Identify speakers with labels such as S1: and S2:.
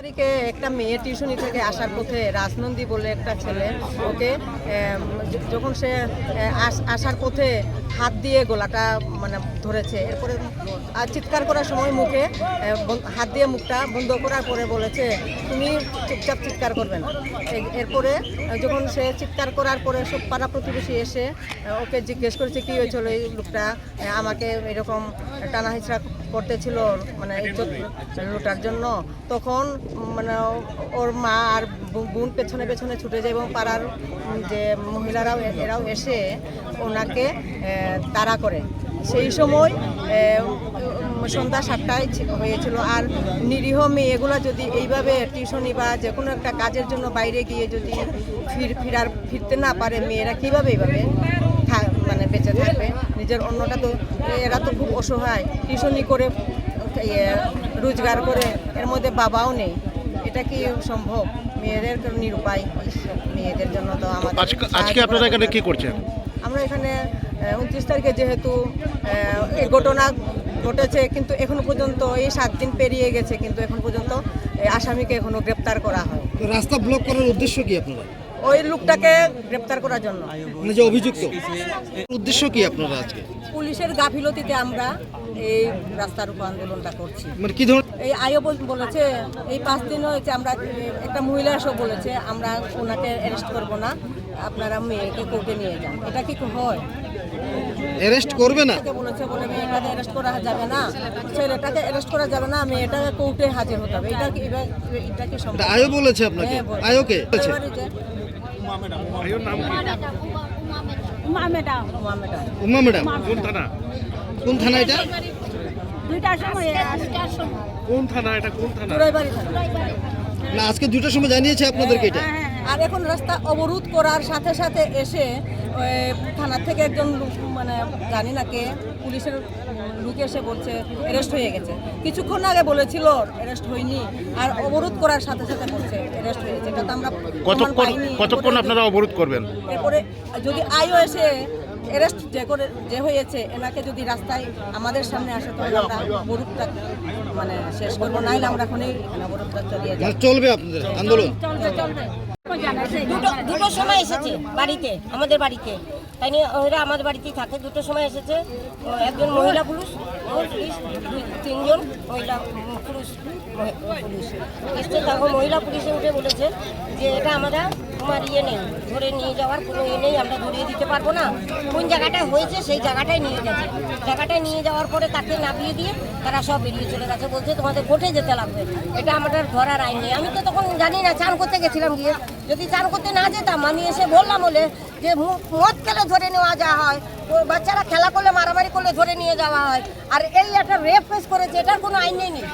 S1: তারিখে একটা মেয়ে টিউশনি থেকে আসার পথে রাজনন্দী বলে একটা ছেলে ওকে যখন সে আসার পথে হাত দিয়ে গলাটা মানে ধরেছে, এরপরে চিৎকার করার সময় মুখে হাত দিয়ে মুখটা বন্ধ করার পরে বলেছে তুমি চুপচাপ চিৎকার করবে না। এরপরে যখন সে চিৎকার করার পরে সব পাড়া প্রতিবেশী এসে ওকে জিজ্ঞেস করেছে কী হয়েছিল, এই লোকটা আমাকে এরকম টানা হিচড়া করতেছিল মানে ইজ্জত লুটার জন্য। তখন মানে ওর মা আর বোন পেছনে পেছনে ছুটে যায় এবং পাড়ার যে মহিলারাও এরাও এসে ওনাকে তাড়া করে। সেই সময় সন্ধ্যা 7টায় হয়েছিল। আর নিরীহ মেয়েগুলো যদি এইভাবে টিউশনি বা যে কোনো একটা কাজের জন্য বাইরে গিয়ে যদি ফিরতে না পারে, মেয়েরা কীভাবে এইভাবে মানে বেঁচে থাকবে? নিজের অন্যটা তো এরা তো খুব অসহায়, টিউশনি করে রোজগার করে, এর মধ্যে বাবাও নেই। এটা কি সম্ভব? মেয়েদের নিরুপায়, মেয়েদের জন্য তো আমাদের।
S2: আজকে আপনারা এখানে কি করছেন?
S1: আমরা এখানে 29 তারিখে যেহেতু এই ঘটনা ঘটেছে, কিন্তু এখনো পর্যন্ত এই 7 দিন পেরিয়ে গেছে, কিন্তু এখন পর্যন্ত আসামিকে এখনো গ্রেপ্তার করা হয়।
S3: রাস্তা ব্লক করার উদ্দেশ্য কি আপনারা?
S1: ওই লোকটাকে গ্রেপ্তার করার জন্য।
S3: মানে যে অভিযুক্ত, উদ্দেশ্য কি আপনারা আজকে?
S1: পুলিশের গাফিলতিতে আমরা এই রাস্তার উপর আন্দোলনটা করছি।
S3: মানে কি ধরনের?
S1: এই আইও বলেছে এই 5 দিন হয়েছে, আমরা একটা মহিলা এসে বলেছে আমরা ওনাকে অ্যারেস্ট করবো না, আপনারা মেয়েকে কোর্টে নিয়ে যান। এটা কি হয়?
S3: অ্যারেস্ট করবে না
S1: বলেছে, বলে মেয়েটাকে অ্যারেস্ট করা যাবে না, ছেলেটাকে অ্যারেস্ট করা যাবে না, মেয়েটাকে কোর্টে হাজির হতে হবে। এটা কি সম্ভব?
S3: আয়ও বলেছে আপনাকে? আয়োকে বলেছে?
S4: উমা ম্যাডাম।
S3: উমা ম্যাডাম
S2: কোন থানা?
S3: কোন থানা এটা?
S4: 2টার সময়
S2: কোন থানা এটা? কোন থানা?
S1: চোরাইবাড়ি থানা।
S3: না, আজকে 2টার সময় জানিয়েছে আপনাদেরকে এটা?
S1: আর এখন রাস্তা অবরোধ করার সাথে সাথে এসে থানা থেকে একজন মানে জানি না কে পুলিশের লোক এসে বলছে অ্যারেস্ট হয়ে গেছে। কিছুক্ষণ আগে বলেছিল অ্যারেস্ট হয়নি, আর অবরোধ করার সাথে সাথে বলছে অ্যারেস্ট হয়ে গেছে। এটা তো আমরা
S2: কতক্ষণ আপনারা অবরোধ করবেন?
S1: এরপরে যদি আইও এসে অ্যারেস্ট যে হয়েছে এনাকে যদি রাস্তায় আমাদের সামনে আসে, তাহলে আমরা অবরোধটা মানে শেষ করবো, নাহলে আমরা এখনই অবরোধটা চালিয়ে যাবো।
S3: চলবে আপনাদের আন্দোলন?
S4: চলবে।
S5: দুটোর সময় এসেছে বাড়িতে, আমাদের বাড়িতে। তাই নিয়ে ওরা আমাদের বাড়িতেই থাকে। 2টোর সময় এসেছে একজন মহিলা পুলিশ, 3জন মহিলা পুলিশ এসছে। তখন মহিলা পুলিশে উঠে বলেছে যে এটা আমরা তোমার ইয়ে নেই, ধরে নিয়ে যাওয়ার কোনো ইয়ে নেই, আমরা ধরিয়ে দিতে পারবো না। কোন জায়গাটায় হয়েছে সেই জায়গাটায় নিয়ে গেছে। জায়গাটায় নিয়ে যাওয়ার পরে তাকে নামিয়ে দিয়ে তারা সব বেরিয়ে চলে গেছে। বলছে তোমাদের কোর্টে যেতে লাগবে, এটা আমাদের ধরার আইন নেই। আমি তো তখন জানি না, চান করতে গেছিলাম গিয়ে। যদি চান করতে না যেতাম, আমি এসে বললাম বলে যে মদ খেলে ধরে নেওয়া যাওয়া হয়, বাচ্চারা খেলা করলে মারামারি করলে ধরে নিয়ে যাওয়া হয়, আর এই একটা রেপ কেস করেছে, এটার কোনো আইন নেই।